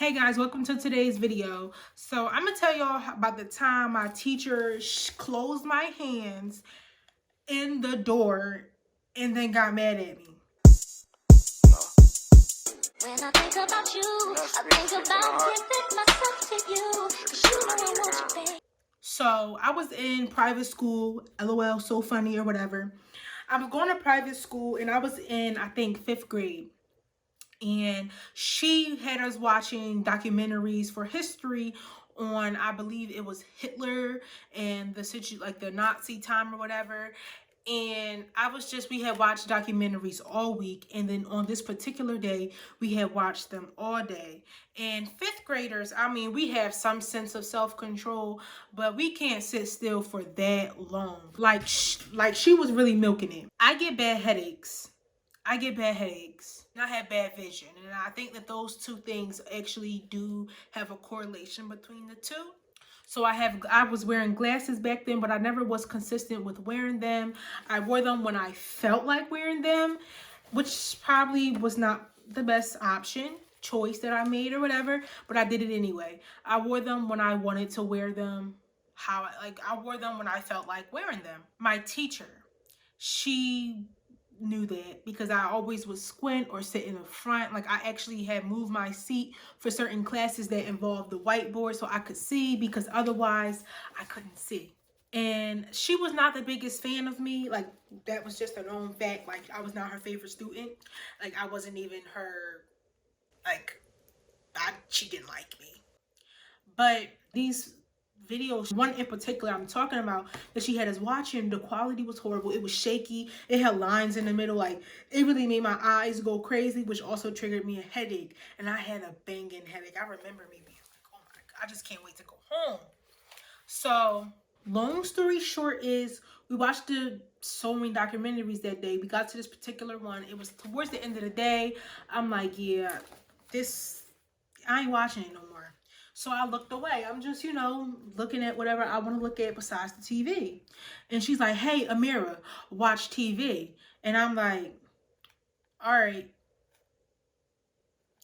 Hey guys, welcome to today's video. So I'm gonna tell y'all about the time my teacher closed my hands in the door and then got mad at me. When I think about you, I think about giving myself to you, 'cause you know I want you, babe. So I was in private school, LOL, so funny or whatever. I was going to private school and I was in, I think, 5th grade. And she had us watching documentaries for history on, I believe it was Hitler and the Nazi time or whatever. And we had watched documentaries all week, and then on this particular day we had watched them all day. And 5th graders, I mean, we have some sense of self-control, but we can't sit still for that long. Like she was really milking it. I get bad headaches. And I have bad vision. And I think that those two things actually do have a correlation between the two. So I was wearing glasses back then, but I never was consistent with wearing them. I wore them when I felt like wearing them, which probably was not the best choice that I made or whatever, but I did it anyway. I wore them when I wanted to wear them. I wore them when I felt like wearing them. My teacher, she knew that because I always would squint or sit in the front. Like, I actually had moved my seat for certain classes that involved the whiteboard so I could see, because otherwise I couldn't see. And she was not the biggest fan of me. Like, that was just a known fact. Like, I was not her favorite student. Like, I wasn't even her, she didn't like me. But these videos, one in particular I'm talking about, that she had us watching, the quality was horrible. It was shaky. It had lines in the middle. Like, it really made my eyes go crazy, which also triggered me a headache. And I had a banging headache. I remember me being like, oh my God, I just can't wait to go home. So long story short is, we watched so many documentaries that day. We got to this particular one. It was towards the end of the day. I'm like, yeah, I ain't watching it no more. So I looked away. I'm just, looking at whatever I want to look at besides the TV. And she's like, hey, Amira, watch TV. And I'm like, all right.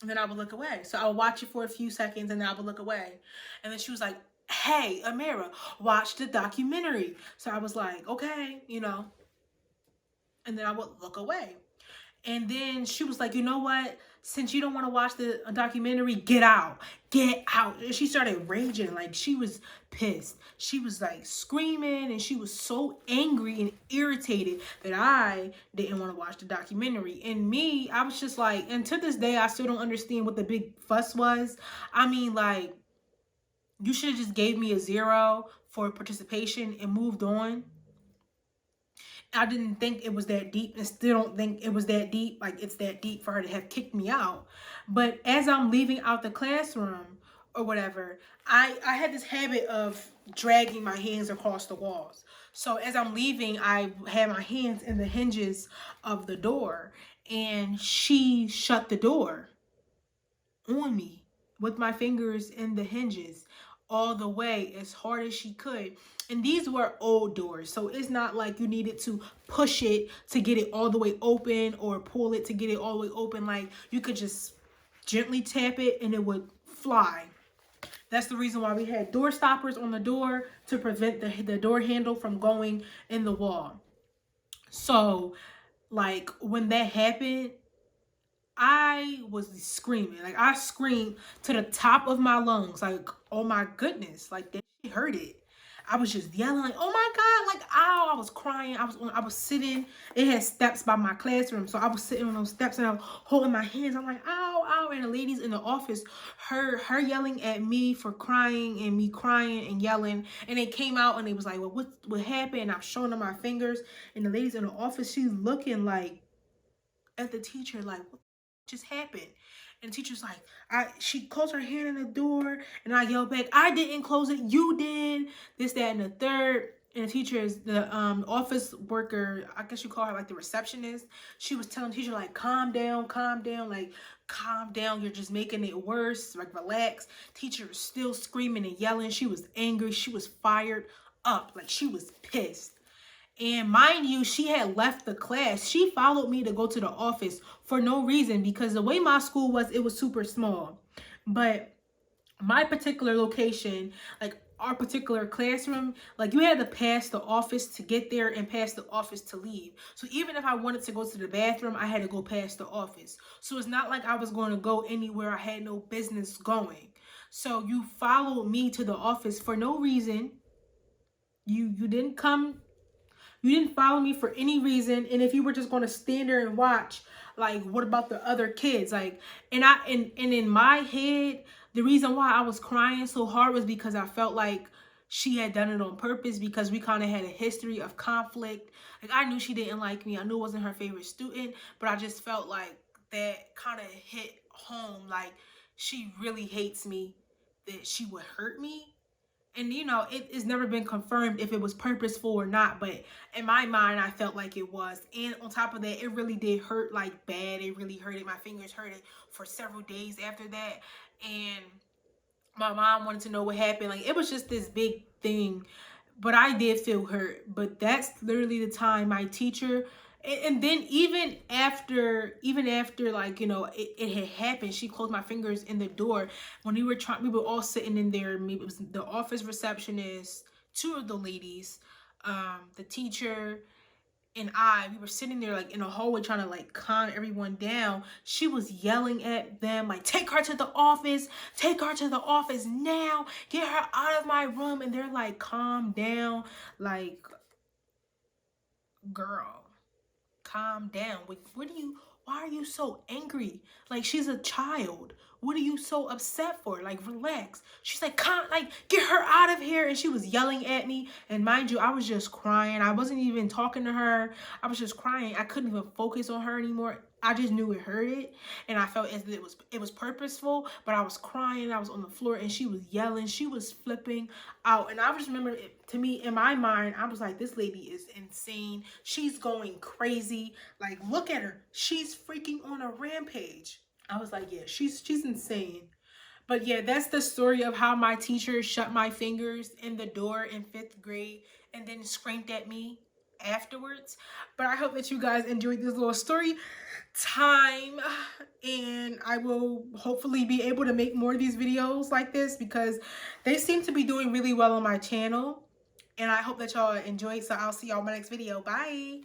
And then I would look away. So I would watch it for a few seconds and then I would look away. And then she was like, hey, Amira, watch the documentary. So I was like, okay, and then I would look away. And then she was like, you know what? Since you don't want to watch the documentary, get out. Get out. And she started raging. Like, she was pissed. She was like screaming, and she was so angry and irritated that I didn't want to watch the documentary. And me, I was just like, and to this day, I still don't understand what the big fuss was. I mean, like, you should have just gave me a 0 for participation and moved on. I didn't think it was that deep, and still don't think it was that deep. Like, it's that deep for her to have kicked me out. But as I'm leaving out the classroom or whatever, I had this habit of dragging my hands across the walls. So as I'm leaving, I had my hands in the hinges of the door, and she shut the door on me with my fingers in the hinges all the way as hard as she could. And these were old doors, so it's not like you needed to push it to get it all the way open or pull it to get it all the way open. Like, you could just gently tap it and it would fly. That's the reason why we had door stoppers on the door, to prevent the door handle from going in the wall. So, like, when that happened, I was screaming. Like, I screamed to the top of my lungs. Like, oh my goodness. Like, that she heard it. I was just yelling, like, oh my God. Like, ow. I was crying. I was sitting. It had steps by my classroom. So I was sitting on those steps and I was holding my hands. I'm like, ow, ow. And the ladies in the office heard her yelling at me for crying, and me crying and yelling. And they came out and they was like, well, what happened? And I'm showing them my fingers. And the ladies in the office, she's looking like at the teacher, like, what just happened? And the teacher's like, she closed her hand in the door, and I yelled back, I didn't close it, you did, this, that, and the third. And the teacher is the office worker, I guess you call her like the receptionist. She was telling the teacher, like, calm down, like, calm down, you're just making it worse, like, relax. Teacher was still screaming and yelling. She was angry. She was fired up. Like, she was pissed. And mind you, she had left the class. She followed me to go to the office for no reason, because the way my school was, it was super small. But my particular location, like our particular classroom, like you had to pass the office to get there and pass the office to leave. So even if I wanted to go to the bathroom, I had to go past the office. So it's not like I was going to go anywhere I had no business going. So you followed me to the office for no reason. You didn't come, you didn't follow me for any reason. And if you were just going to stand there and watch, like, what about the other kids? Like, and in my head, the reason why I was crying so hard was because I felt like she had done it on purpose, because we kind of had a history of conflict. Like, I knew she didn't like me. I knew I wasn't her favorite student, but I just felt like that kind of hit home. Like, she really hates me, that she would hurt me. And you know, it has never been confirmed if it was purposeful or not, but in my mind I felt like it was. And on top of that, it really did hurt, like bad. It really hurted. My fingers hurted for several days after that. And my mom wanted to know what happened. Like, it was just this big thing, but I did feel hurt. But that's literally the time my teacher, and then even after like, you know, it had happened, she closed my fingers in the door. When we were all sitting in there. Maybe it was the office receptionist, two of the ladies, the teacher, and we were sitting there like in a hallway trying to like calm everyone down. She was yelling at them like, take her to the office, take her to the office now, get her out of my room. And they're like, calm down. Like, girl, calm down. Why are you so angry? Like, she's a child. What are you so upset for? Like, relax. She's like, get her out of here. And she was yelling at me. And mind you, I was just crying. I wasn't even talking to her. I was just crying. I couldn't even focus on her anymore. I just knew it hurted, and I felt as if it was purposeful. But I was crying. I was on the floor, and she was yelling. She was flipping out. And I just remember, to me, in my mind, I was like, this lady is insane. She's going crazy. Like, look at her. She's freaking on a rampage. I was like, yeah, she's insane. But yeah, that's the story of how my teacher shut my fingers in the door in 5th grade and then screamed at me afterwards. But I hope that you guys enjoyed this little story time, and I will hopefully be able to make more of these videos like this, because they seem to be doing really well on my channel. And I hope that y'all enjoyed. So I'll see y'all in my next video. Bye.